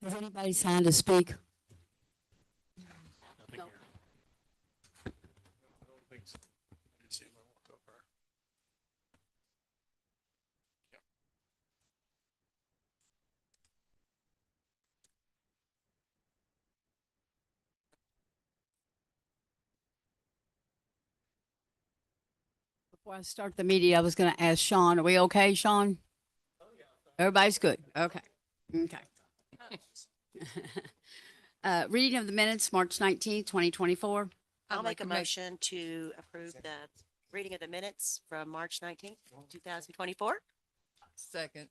Has anybody signed to speak? No. Before I start the meeting, I was going to ask Sean, are we okay, Sean? Everybody's good? Okay. Okay. Reading of the minutes, March 19th, 2024. I'll make a motion to approve the reading of the minutes from March 19th, 2024. Second.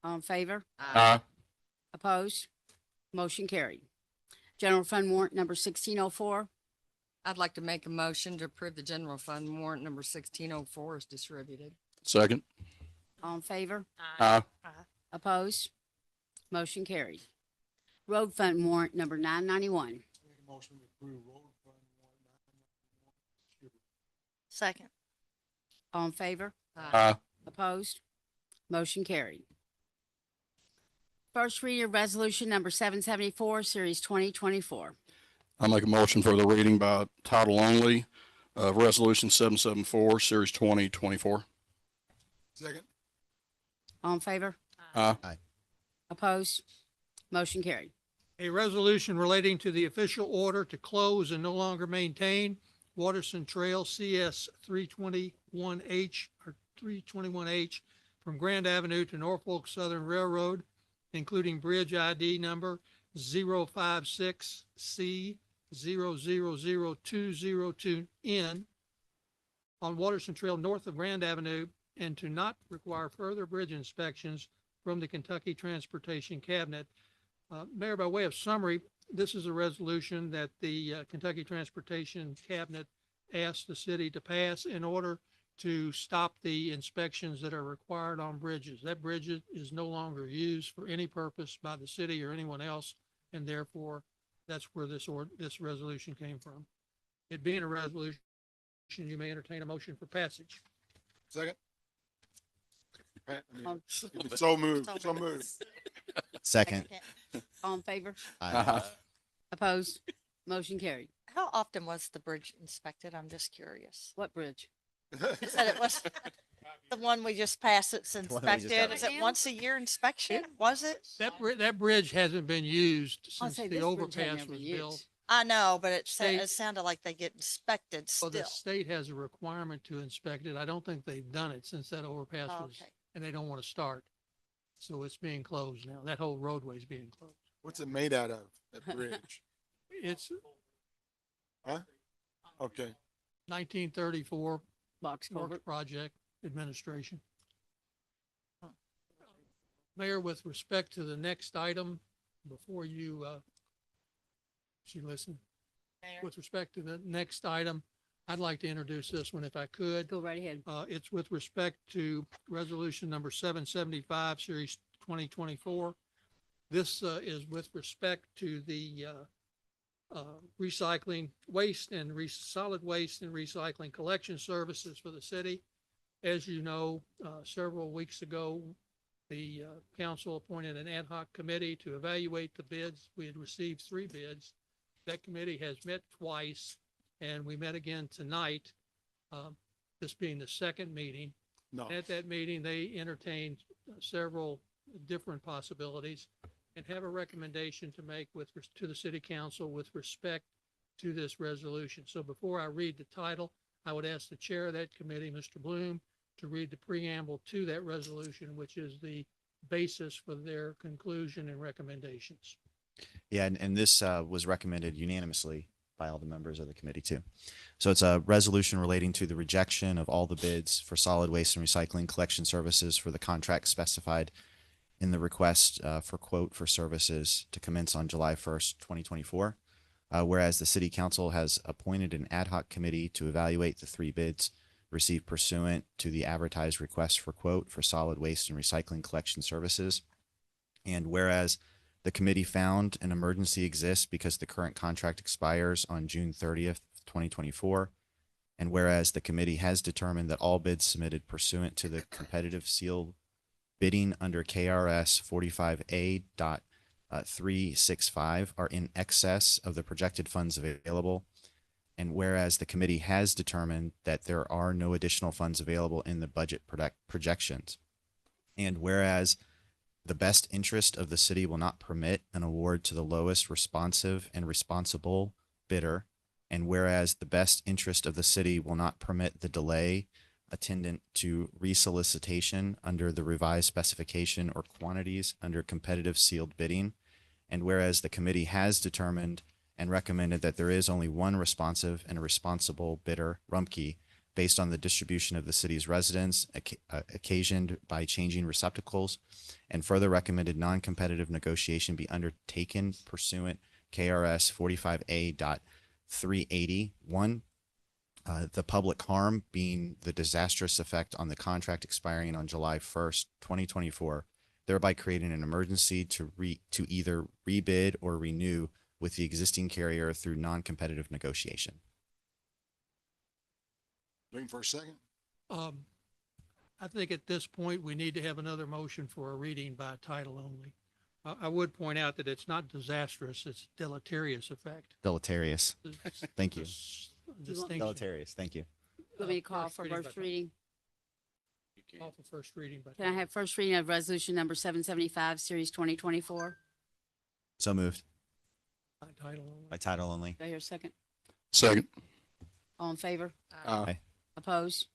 All in favor? Aye. Opposed? Motion carried. General fund warrant number 1604. I'd like to make a motion to approve the general fund warrant number 1604 is distributed. Second. All in favor? Aye. Opposed? Motion carried. Road fund warrant number 991. Second. All in favor? Aye. Opposed? Motion carried. First reading of resolution number 774, series 2024. I'll make a motion for the reading by title only of Resolution 774, Series 2024. Second. All in favor? Aye. Opposed? Motion carried. A resolution relating to the official order to close and no longer maintain Waterson Trail CS 321H or 321H from Grand Avenue to Norfolk Southern Railroad, including bridge ID number 056C000202N on Waterson Trail north of Grand Avenue, and to not require further bridge inspections from the Kentucky Transportation Cabinet. Mayor, by way of summary, this is a resolution that the Kentucky Transportation Cabinet asked the city to pass in order to stop the inspections that are required on bridges. That bridge is no longer used for any purpose by the city or anyone else, and therefore that's where this resolution came from. It being a resolution, you may entertain a motion for passage. Second. Um, So moved, so moved. Second. All in favor? Aye. Opposed? Motion carried. How often was the bridge inspected? I'm just curious. What bridge? You said it was the one we just passed, it's one we just inspected. got. Is it once a year inspection? Was it? That bridge hasn't been used I'll since say the this bridge had overpass never was used. built. I know, but it State- sounded like they get inspected Well, still. the state has a requirement to inspect it. I don't think they've done it since that overpass Oh, was, okay. and they don't want to start. So it's being closed now. That whole roadway is being closed. What's it made out of, that bridge? It's Okay. 1934 Box Works culvert. Project Administration. Mayor, with respect to the next item, before you, listen, Mayor? with respect to the next item, I'd like to introduce this one if I could. Go right ahead. It's with respect to resolution number 775, series 2024. This is with respect to the recycling waste and solid waste and recycling collection services for the city. As you know, several weeks ago, the council appointed an ad hoc committee to evaluate the bids. We had received 3 bids. That committee has met twice, and we met again tonight, this being the second meeting. No. At that meeting, they entertained several different possibilities and have a recommendation to make to the city council with respect to this resolution. So before I read the title, I would ask the chair of that committee, Mr. Bloom, to read the preamble to that resolution, which is the basis for their conclusion and recommendations. Yeah, and this was recommended unanimously by all the members of the committee too. So it's a resolution relating to the rejection of all the bids for solid waste and recycling collection services for the contract specified in the request for quote for services to commence on July 1st, 2024. Whereas the city council has appointed an ad hoc committee to evaluate the 3 bids received pursuant to the advertised request for quote for solid waste and recycling collection services. And whereas the committee found an emergency exists because the current contract expires on June 30th, 2024. And whereas the committee has determined that all bids submitted pursuant to the competitive seal bidding under KRS 45A 365 are in excess of the projected funds available. And whereas the committee has determined that there are no additional funds available in the budget projections, and whereas the best interest of the city will not permit an award to the lowest responsive and responsible bidder, and whereas the best interest of the city will not permit the delay attendant to resolicitation under the revised specification or quantities under competitive sealed bidding, and whereas the committee has determined and recommended that there is only one responsive and responsible bidder, Rumpke, based on the distribution of the city's residents occasioned by changing receptacles, and further recommended non-competitive negotiation be undertaken pursuant KRS 45A.380. The public harm being the disastrous effect on the contract expiring on July 1st, 2024, thereby creating an emergency to either rebid or renew with the existing carrier through non-competitive negotiation. Looking for a second? I think at this point, we need to have another motion for a reading by title only. I would point out that it's not disastrous, it's deleterious effect. Deleterious. Thank you. Distinction. Deleterious. Thank you. Let me call for by first reading. Call for first reading by Can I have first reading of resolution number 775, series 2024? So moved title only. by title only. Do I hear a second? Second. All in favor? Aye. Opposed?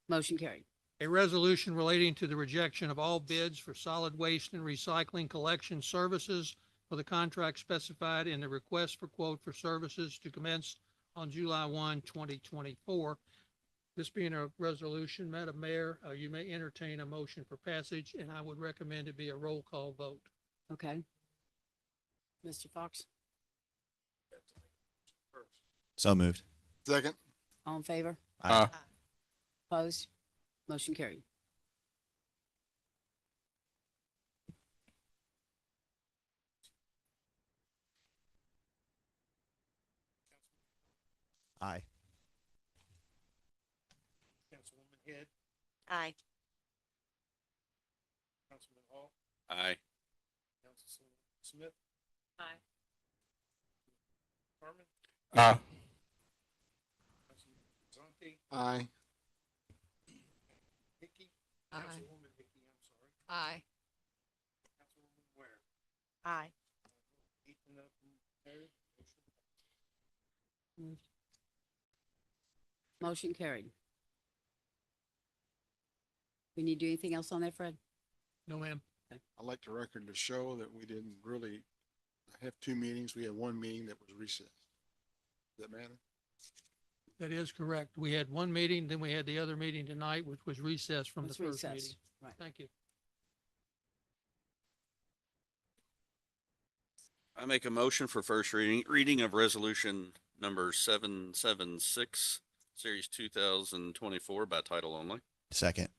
Motion carried. A resolution relating to the rejection of all bids for solid waste and recycling collection services for the contract specified in the request for quote for services to commence on July 1, 2024. This being a resolution, Madam Mayor, you may entertain a motion for passage, and I would recommend it be a roll call vote. Okay. Mr. Fox? So moved. Second? All in favor? Aye. Opposed? Motion carried. Aye. Councilwoman Head, Aye. Councilman Hall, Aye. Councilman Smith, Aye. Harmon, Aye. Councilman Zonti, Aye. Hickey, Aye. Councilwoman Hickey, I'm sorry, Aye. Councilwoman Ware. Aye. Ethan Upton, carried. Motion carried. We need to do anything else on that, Fred? No, ma'am. I'd like the record to show that we didn't really have two meetings. We had one meeting that was recessed. Does that matter? That is correct. We had one meeting, then we had the other meeting tonight, which was recessed from the It's first recessed. meeting. Right. Thank you. I make a motion for first reading of resolution number 776, series 2024 by title only. Second.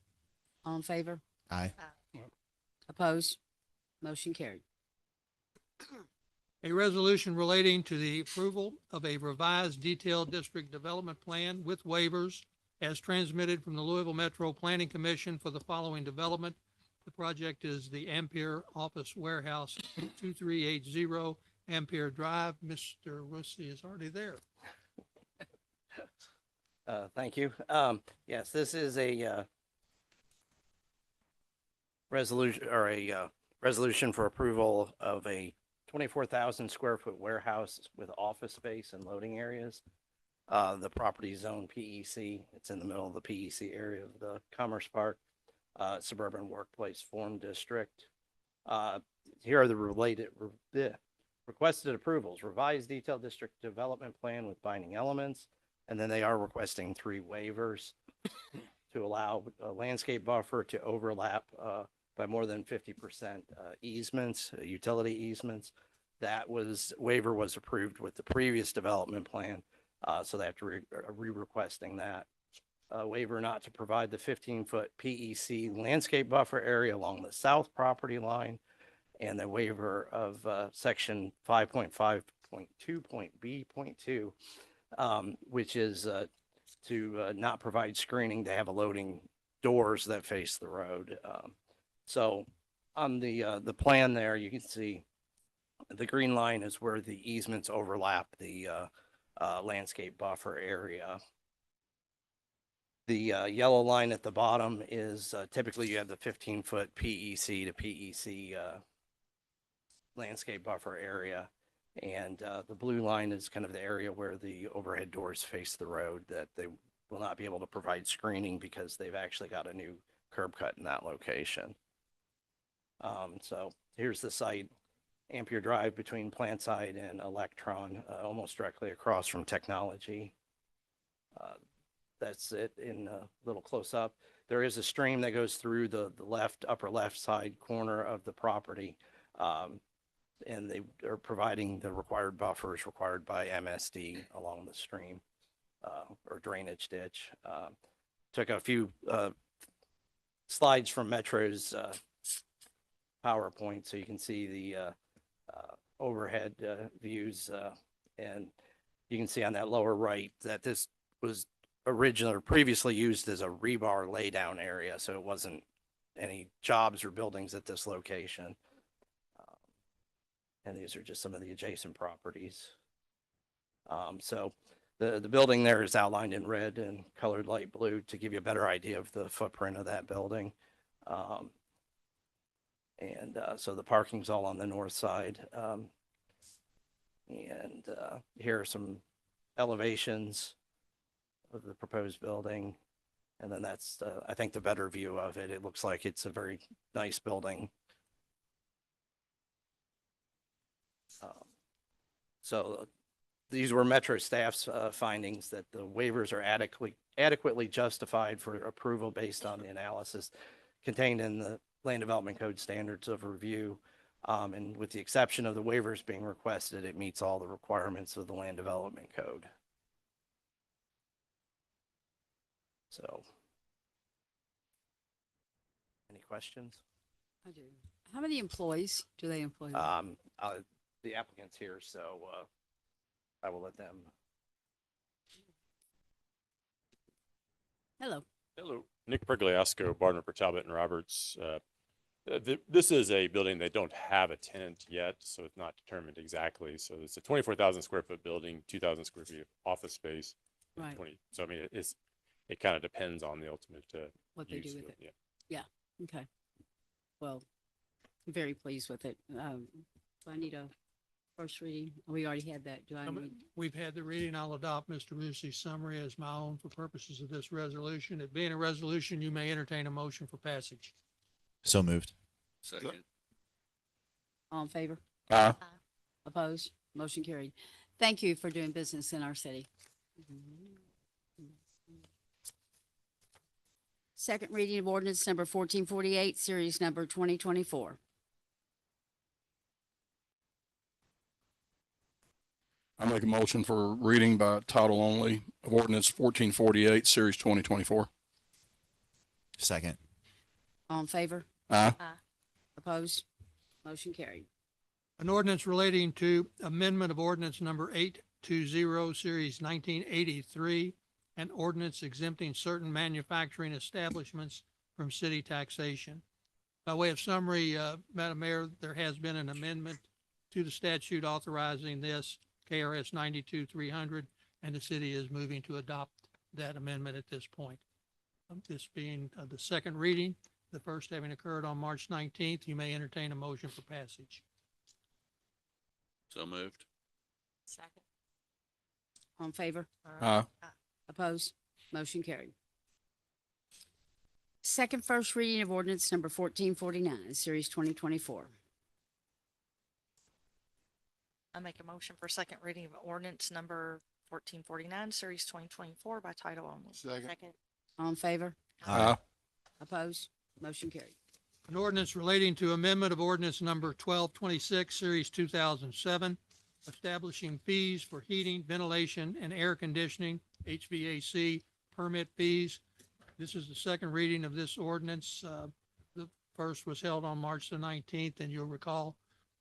All in favor? Aye. Opposed? Motion carried. A resolution relating to the approval of a revised detailed district development plan with waivers as transmitted from the Louisville Metro Planning Commission for the following development. The project is the Ampere Office Warehouse, 2380 Ampere Drive. Mr. Russi is already there. Thank you. Yes, this is a resolution for approval of a 24,000 square foot warehouse with office space and loading areas. The property zone PEC, it's in the middle of the PEC area of the Commerce Park, Suburban Workplace Form District. Here are the requested approvals: revised detailed district development plan with binding elements. And then they are requesting 3 waivers to allow a landscape buffer to overlap by more than 50% easements, utility easements. That waiver was approved with the previous development plan, so they have to re-requesting that. Waiver not to provide the 15-foot PEC landscape buffer area along the south property line, and the waiver of section 5.5.2.B.2, which is to not provide screening to have a loading doors that face the road. So on the plan there, you can see The green line is where the easements overlap the landscape buffer area. The yellow line at the bottom is typically you have the 15-foot PEC to PEC landscape buffer area. And the blue line is kind of the area where the overhead doors face the road that they will not be able to provide screening because they've actually got a new curb cut in that location. So here's the site, Ampere Drive between Plantside and Electron, almost directly across from Technology. That's it in a little close up. There is a stream that goes through the upper left side corner of the property. And they are providing the required buffers required by MSD along the stream or drainage ditch. Took a few slides from Metro's PowerPoint so you can see the overhead views. And you can see on that lower right that this was originally or previously used as a rebar laydown area. So it wasn't any jobs or buildings at this location. And these are just some of the adjacent properties. So the building there is outlined in red and colored light blue to give you a better idea of the footprint of that building. So the parking's all on the north side. Here are some elevations of the proposed building. And then that's, I think, the better view of it. It looks like it's a very nice building. So these were Metro staff's findings that the waivers are adequately justified for approval based on the analysis contained in the Land Development Code standards of review. And with the exception of the waivers being requested, it meets all the requirements of the Land Development Code. So, any questions? I do. How many employees do they employ? The applicant's here, so I will let them. Hello. Hello, Nick Pergliasco, Barnum for Talbot and Roberts. This is a building that don't have a tenant yet, so it's not determined exactly. So it's a 24,000 square foot building, 2,000 square feet of office space. Right. So I mean, it kind of depends on the ultimate What they do use with of it. Yeah. Okay. Well, very pleased with it. Do I need a first reading? We already had that. Do I need? We've had the reading. I'll adopt Mr. Musey's summary as my own for purposes of this resolution. It being a resolution, you may entertain a motion for passage. So moved. Second. All in favor? Aye. Opposed? Motion carried. Thank you for doing business in our city. Second reading of ordinance number 1448, series number 2024. I make a motion for reading by title only of ordinance 1448, series 2024. Second. All in favor? Aye. Opposed? Motion carried. An ordinance relating to amendment of ordinance number 820, series 1983, an ordinance exempting certain manufacturing establishments from city taxation. By way of summary, Madam Mayor, there has been an amendment to the statute authorizing this, KRS 92-300, and the city is moving to adopt that amendment at this point. This being the second reading, the first having occurred on March 19th, you may entertain a motion for passage. So moved. Second. All in favor? Aye. Opposed? Motion carried. Second first reading of ordinance number 1449, series 2024. I make a motion for second reading of ordinance number 1449, series 2024 by title only. Second. All in favor? Aye. Opposed? Motion carried. An ordinance relating to amendment of ordinance number 1226, series 2007, establishing fees for heating, ventilation, and air conditioning, HVAC permit fees. This is the second reading of this ordinance. The first was held on March the 19th, and you'll recall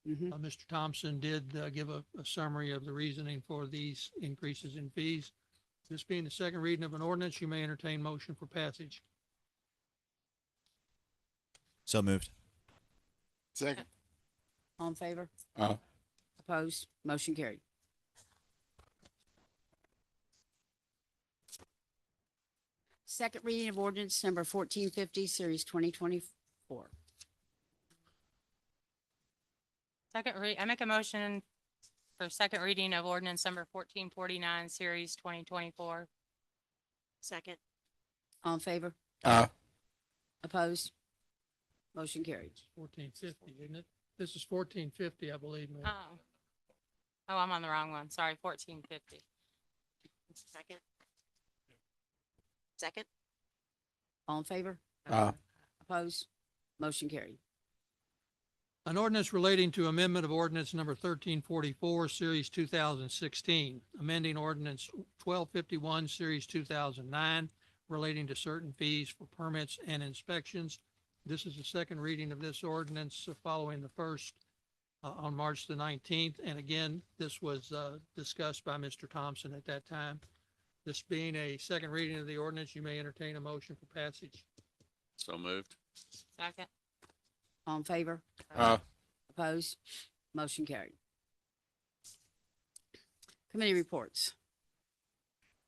Mr. Thompson did give a summary of the reasoning for these increases in fees. This being the second reading of an ordinance, you may entertain motion for passage. So moved. Second. All in favor? Aye. Opposed? Motion carried. Second reading of ordinance number 1450, series 2024. I make a motion for second reading of ordinance number 1449, series 2024. Second. All in favor? Aye. Opposed? Motion carried. 1450, isn't it? This is 1450, I believe, ma'am. Oh, I'm on the wrong one. Sorry, 1450. Second. Second. All in favor? Aye. Opposed? Motion carried. An ordinance relating to amendment of ordinance number 1344, series 2016, amending ordinance 1251, series 2009, relating to certain fees for permits and inspections. This is the second reading of this ordinance following the first on March the 19th. And again, this was discussed by Mr. Thompson at that time. This being a second reading of the ordinance, you may entertain a motion for passage. So moved. Second. All in favor? Aye. Opposed? Motion carried. Committee reports.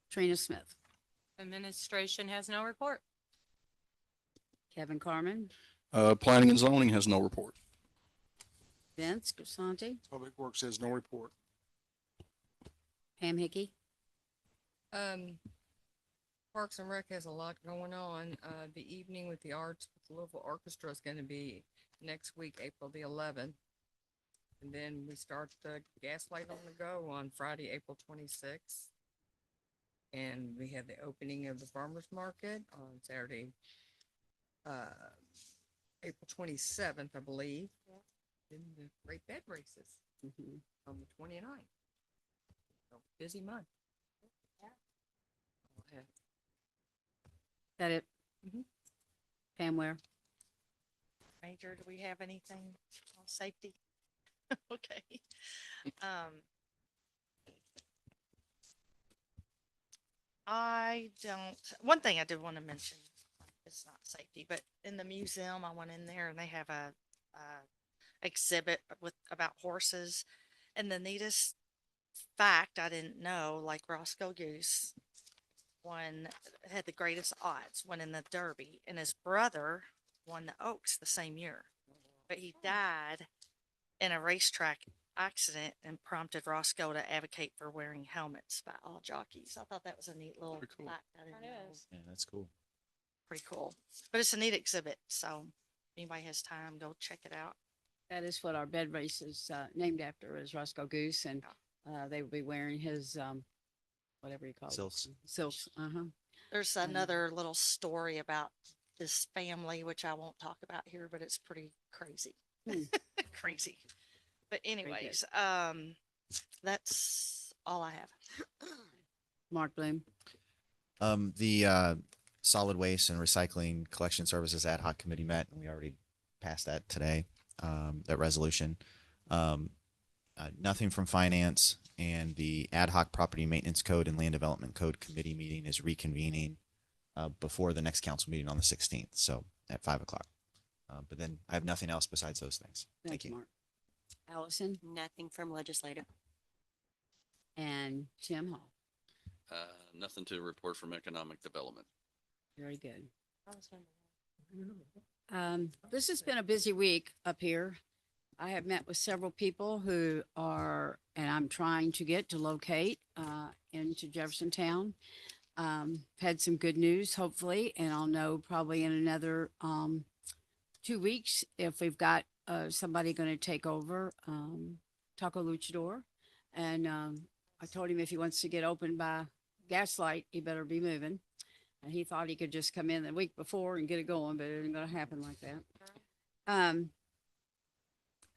Trina Smith, Administration has no report. Kevin Carmen, Planning and zoning has no report. Vince Grisanti, Public Works has no report. Pam Hickey, Parks and Rec has a lot going on. The evening with the arts with the Louisville Orchestra is going to be next week, April the 11th. And then we start the Gaslight on the Go on Friday, April 26th. And we have the opening of the farmer's market on Saturday, April 27th, I believe. Then the great bed races on the 29th. So busy month. Okay. that it? Mhm. Pam Ware, Major, do we have anything on safety? Okay. I don't, one thing I did want to mention, it's not safety, but in the museum, I went in there and they have a exhibit about horses. And the neatest fact I didn't know, like Roscoe Goose had the greatest odds, won in the Derby, and his brother won the Oaks the same year. But he died in a racetrack accident and prompted Roscoe to advocate for wearing helmets by all jockeys. I thought that was a neat little Pretty cool. fact. I didn't know. Yeah, that's cool. Pretty cool. But it's a neat exhibit, so if anybody has time, go check it out. that is what our bed race is named after, is Roscoe Goose, and they will be wearing his, whatever you call it. Silks. Silks, There's another little story about this family, which I won't talk about here, but it's pretty crazy. Hmm. Crazy. But good. anyways, that's all I have. Mark Bloom, The Solid Waste and Recycling Collection Services Ad Hoc Committee met, and we already passed that today, that resolution. Nothing from Finance, and the Ad Hoc Property Maintenance Code and Land Development Code Committee meeting is reconvening before the next council meeting on the 16th, so at 5 o'clock. But then I have nothing else besides those things. Thank you. Mark. Allison Nothing from legislative. and Tim Hall. Nothing to report from economic development. Very good. This has been a busy week up here. I have met with several people who are, and I'm trying to get to locate into Jeffersontown. Had some good news, hopefully, and I'll know probably in another 2 weeks if we've got somebody going to take over Taco Luchador. And I told him if he wants to get open by Gaslight, he better be moving. And he thought he could just come in the week before and get it going, but it ain't gonna happen like that.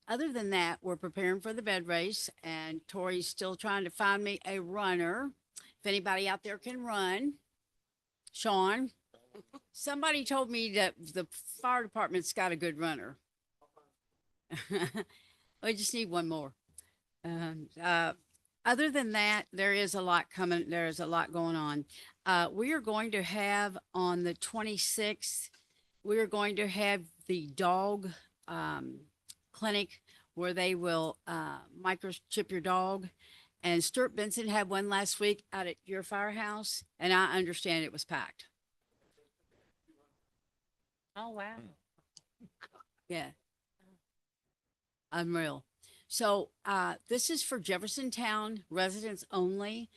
Other than that, we're preparing for the bed race, and Tori's still trying to find me a runner. If anybody out there can run, Sean, somebody told me that the fire department's got a good runner. We just need one more. Other than that, there is a lot coming. There is a lot going on. We are going to have on the 26th, we are going to have the dog clinic where they will, microchip your dog. And Stuart Benson had one last week out at your firehouse, and I understand it was packed. Oh, wow. Yeah. Unreal. So, this is for Jeffersontown residents only.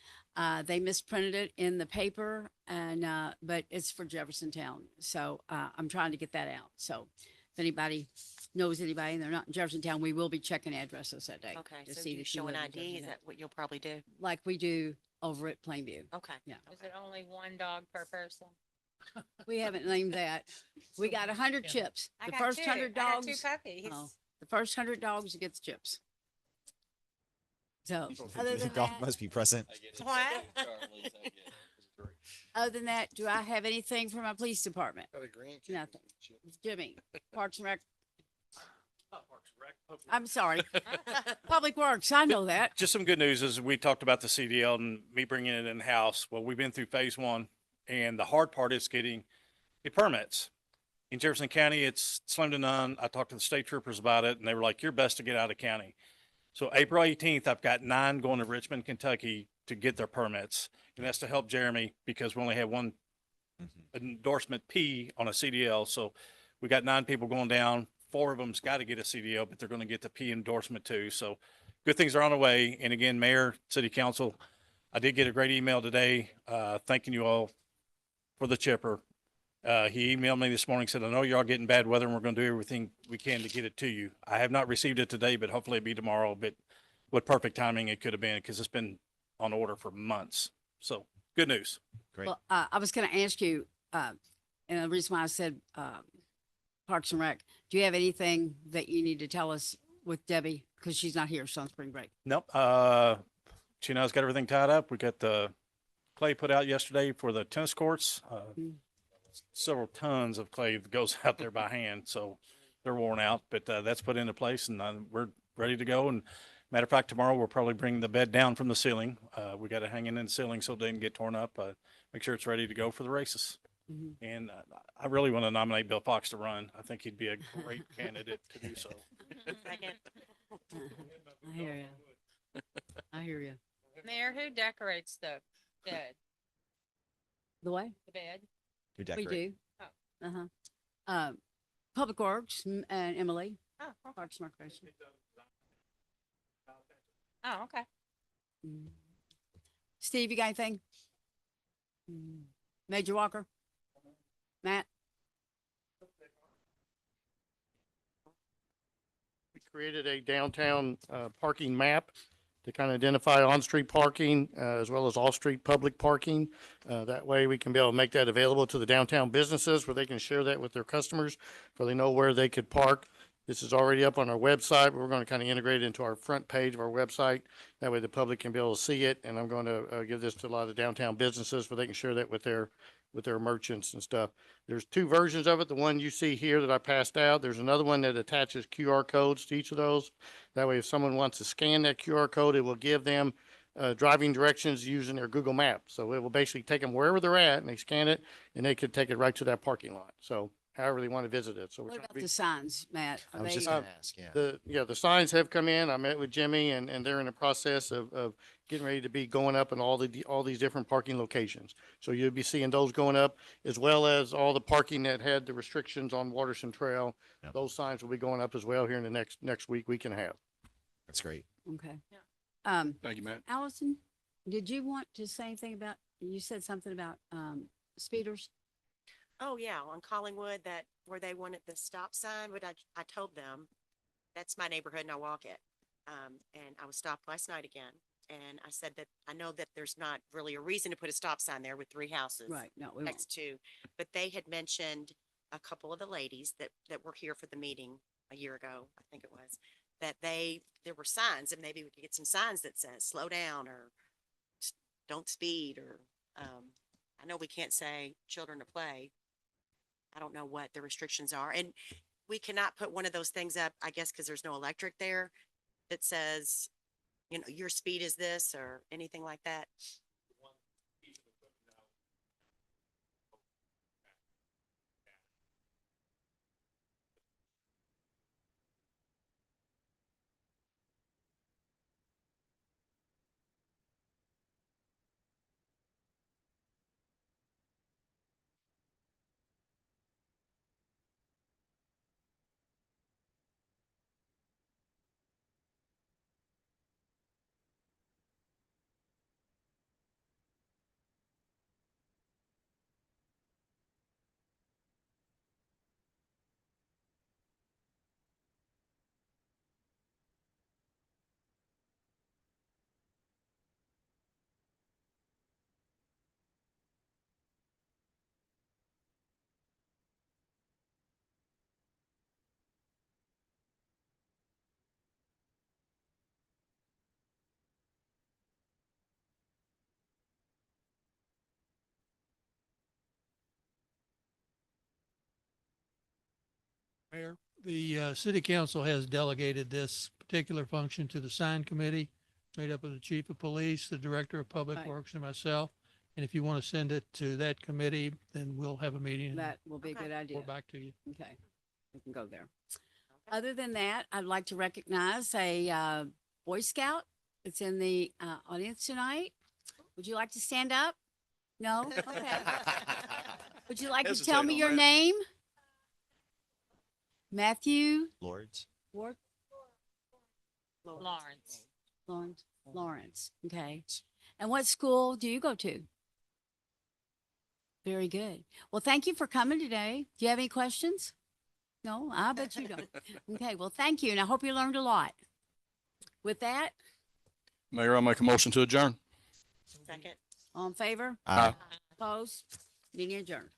They misprinted it in the paper and, but it's for Jeffersontown. So, I'm trying to get that out. So if anybody knows anybody and they're not in Jeffersontown, we will be checking addresses that day. Okay, to so see do you that you show an live in ID? Is Jeffersontown. that what you'll probably do? Like we do over at Plainview. Okay. Yeah. Is it only one dog per person? We haven't named that. We got 100 chips. I The got first two. 100 I got two dogs. puppies. Oh, the first 100 dogs gets chips. So other The than dog that, must be present. What? other than that, do I have anything for my police department? Got a grandkid. Nothing. Jimmy, Parks and Rec. I'm sorry. Public Works, I know that. Just some good news is we talked about the CDL and me bringing it in-house. Well, we've been through phase one and the hard part is getting the permits. In Jefferson County, it's slim to none. I talked to the state troopers about it and they were like, you're best to get out of county. So April 18th, I've got 9 going to Richmond, Kentucky to get their permits. And that's to help Jeremy because we only have one endorsement P on a CDL. So we got 9 people going down. 4 of them's got to get a CDL, but they're going to get the P endorsement too. So good things are on the way. And again, Mayor, City Council, I did get a great email today, thanking you all for the chipper. He emailed me this morning, said, I know you're all getting bad weather and we're going to do everything we can to get it to you. I have not received it today, but hopefully it'll be tomorrow. But what perfect timing it could have been because it's been on order for months. So good news. Great. Well, I was going to ask you, and the reason why I said, Parks and Rec, do you have anything that you need to tell us with Debbie? Because she's not here, she's on spring break. Nope. She knows got everything tied up. We got the clay put out yesterday for the tennis courts. Several tons of clay that goes out there by hand. So they're worn out, but that's put into place and we're ready to go. And matter of fact, tomorrow we'll probably bring the bed down from the ceiling. We got it hanging in the ceiling so it doesn't get torn up. Make sure it's ready to go for the races. And I really want to nominate Bill Fox to run. I think he'd be a great candidate to do so. Second. I hear you. I hear you. Mayor, who decorates the bed? The way? The bed? Who We decorate? do. Uh-huh. Public Works and Emily, Oh, okay. Parks and Recreation. Oh, okay. Steve, you got anything? Major Walker? Matt? We created a downtown parking map to kind of identify on-street parking as well as off-street public parking. That way we can be able to make that available to the downtown businesses where they can share that with their customers, so they know where they could park. This is already up on our website. We're going to kind of integrate it into our front page of our website. That way the public can be able to see it. And I'm going to give this to a lot of downtown businesses where they can share that with their merchants and stuff. There's 2 versions of it. The one you see here that I passed out, there's another one that attaches QR codes to each of those. That way, if someone wants to scan that QR code, it will give them driving directions using their Google Map. So it will basically take them wherever they're at and they scan it and they could take it right to that parking lot. So however they want to visit it. So we're What trying to about be. the signs, Matt? I Are was they, just gonna ask, yeah. The signs have come in. I met with Jimmy and they're in the process of getting ready to be going up in all these different parking locations. So you'll be seeing those going up as well as all the parking that had the restrictions on Waterston Trail. Yep. Those signs will be going up as well here in the next week and a half. That's great. okay. Yeah. Thank you, Matt. Allison, did you want to say anything about, you said something about, speeders? Oh, yeah, on Collingwood, that where they wanted the stop sign, but I told them, that's my neighborhood and I walk it. And I was stopped last night again. And I said that I know that there's not really a reason to put a stop sign there with 3 houses Right, no, we won't. next to, but they had mentioned a couple of the ladies that were here for the meeting a year ago, I think it was, that there were signs and maybe we could get some signs that says slow down or don't speed or, I know we can't say children to play. I don't know what the restrictions are. And we cannot put one of those things up, I guess, because there's no electric there that says, you know, your speed is this or anything like that. Mayor, the city council has delegated this particular function to the sign committee, made up of the chief of police, the director of public Right. works, and myself. And if you want to send it to that committee, then we'll have a meeting and That will be a Okay. good idea. report back to you. Okay, we can go there. Other than that, I'd like to recognize a Boy Scout that's in the audience tonight. Would you like to stand up? No? Okay. Would you like to tell Hesitate me on your that. name? Matthew Lords? Ward? Lawrence. Lawrence, okay. And what school do you go to? Very good. Well, thank you for coming today. Do you have any questions? No, I bet you don't. Okay, well, thank you, and I hope you learned a lot. With that, Mayor, I'll make a motion to adjourn. Second. all in favor? Aye. Opposed? Meeting adjourned.